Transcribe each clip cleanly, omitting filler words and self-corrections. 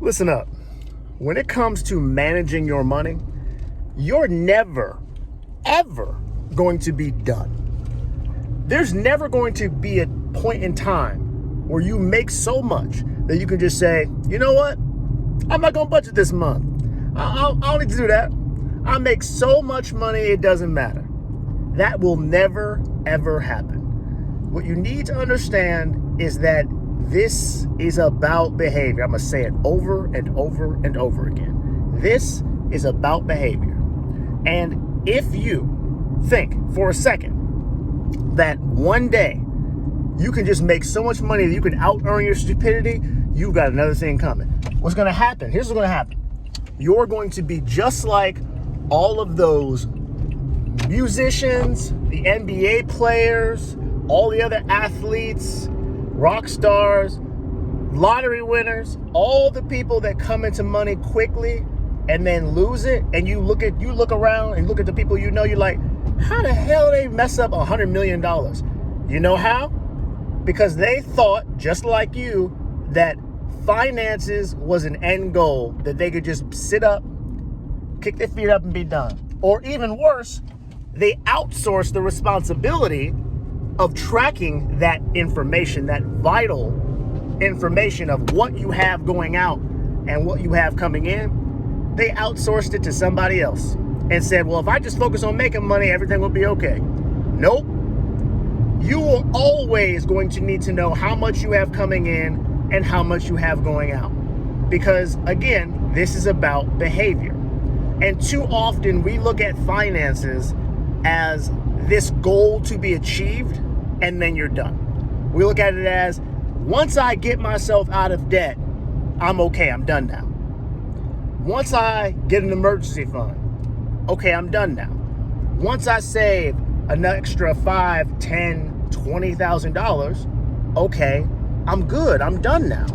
Listen up. When it comes to managing your money, you're never, ever going to be done. There's never going to be a point in time where you make so much that you can just say, you know what? I'm not going to budget this month. I don't need to do that. I make so much money, it doesn't matter. That will never, ever happen. What you need to understand is that this is about behavior. I'm going to say it over and over and over again. This is about behavior. And if you think for a second that one day you can just make so much money that you can out-earn your stupidity, you've got another thing coming. What's going to happen? Here's what's going to happen. You're going to be just like all of those musicians, the NBA players, all the other athletes, rock stars, lottery winners, all the people that come into money quickly and then lose it. And you look around and look at the people you know, you're like, how the hell they mess up $100 million? You know how? Because they thought, just like you, that finances was an end goal, that they could just sit up, kick their feet up and be done. Or even worse, they outsourced the responsibility of tracking that information, that vital information of what you have going out and what you have coming in. They outsourced it to somebody else and said, well, if I just focus on making money, everything will be okay. Nope. You are always going to need to know how much you have coming in and how much you have going out. Because again, this is about behavior. And too often we look at finances as this goal to be achieved, and then you're done. We look at it as, once I get myself out of debt, I'm okay, I'm done now. Once I get an emergency fund, okay, I'm done now. Once I save an extra $5,000, $10,000, $20,000, okay, I'm good, I'm done now.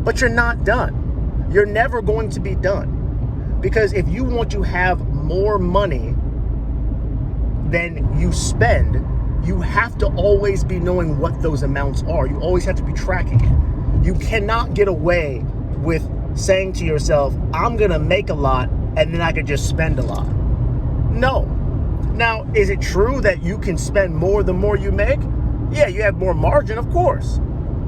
But you're not done. You're never going to be done. Because if you want to have more money than you spend, you have to always be knowing what those amounts are. You always have to be tracking it. You cannot get away with saying to yourself, I'm gonna make a lot and then I could just spend a lot. No. Now, is it true that you can spend more the more you make? Yeah, you have more margin, of course.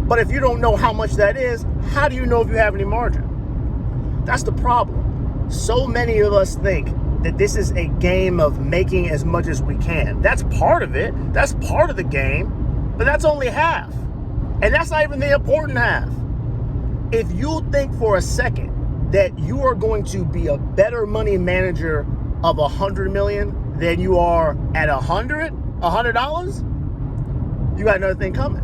But if you don't know how much that is, how do you know if you have any margin? That's the problem. So many of us think that this is a game of making as much as we can. That's part of it. That's part of the game, but that's only half. And that's not even the important half. If you think for a second that you are going to be a better money manager of 100 million than you are at $100, you got another thing coming.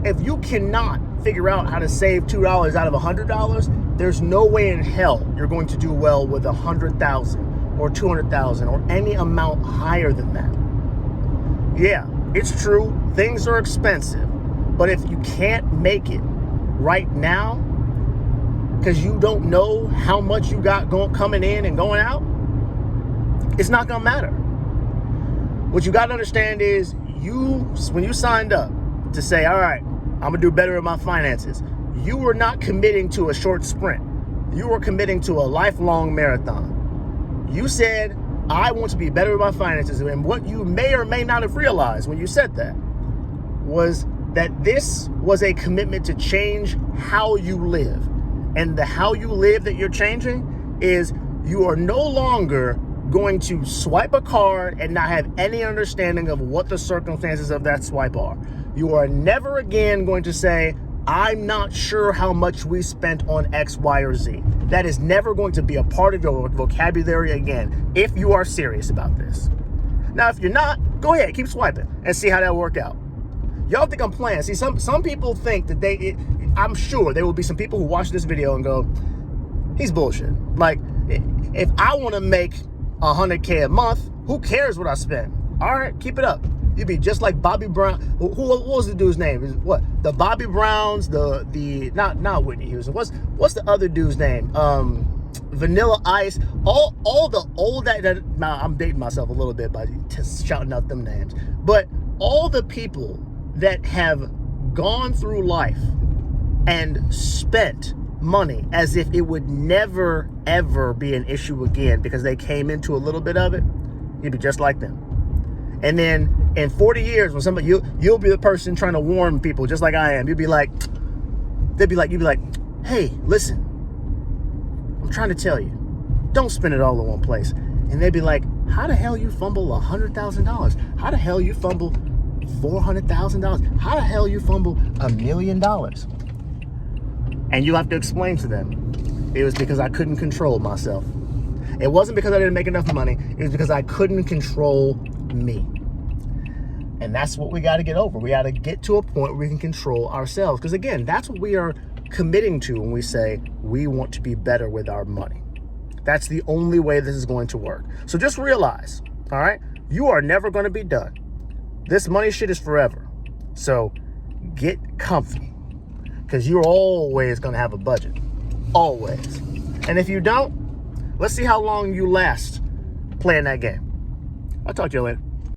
If you cannot figure out how to save $2 out of $100, there's no way in hell you're going to do well with 100,000 or 200,000 or any amount higher than that. Yeah, it's true, things are expensive, but if you can't make it right now because you don't know how much you got coming in and going out, it's not gonna matter. What you gotta understand is when you signed up to say, all right, I'm gonna do better in my finances, you were not committing to a short sprint. You were committing to a lifelong marathon. You said, I want to be better with my finances. And what you may or may not have realized when you said that was that this was a commitment to change how you live. And the how you live that you're changing is you are no longer going to swipe a card and not have any understanding of what the circumstances of that swipe are. You are never again going to say, I'm not sure how much we spent on X, Y, or Z. That is never going to be a part of your vocabulary again, if you are serious about this. Now, if you're not, go ahead, keep swiping and see how that'll work out. Y'all think I'm playing. See, some people think that I'm sure there will be some people who watch this video and go, he's bullshit. Like, if I want to make $100K a month, who cares what I spend? All right, keep it up. You'd be just like Bobby Brown. What was the dude's name? What? The Bobby Browns, not Whitney Houston. What's the other dude's name? Vanilla Ice. All the old that now I'm dating myself a little bit by just shouting out them names. But all the people that have gone through life and spent money as if it would never, ever be an issue again because they came into a little bit of it, you'd be just like them. And then in 40 years, when somebody, you'll be the person trying to warn people just like I am. You'd be like, hey, listen, I'm trying to tell you, don't spend it all in one place. And they'd be like, how the hell you fumble $100,000? How the hell you fumble $400,000? How the hell you fumble $1 million? And you have to explain to them, it was because I couldn't control myself. It wasn't because I didn't make enough money. It was because I couldn't control me. And that's what we got to get over. We got to get to a point where we can control ourselves. Because again, that's what we are committing to when we say we want to be better with our money. That's the only way this is going to work. So just realize, all right, you are never going to be done. This money shit is forever. So get comfy, because you're always going to have a budget. Always. And if you don't, let's see how long you last playing that game. I'll talk to you later.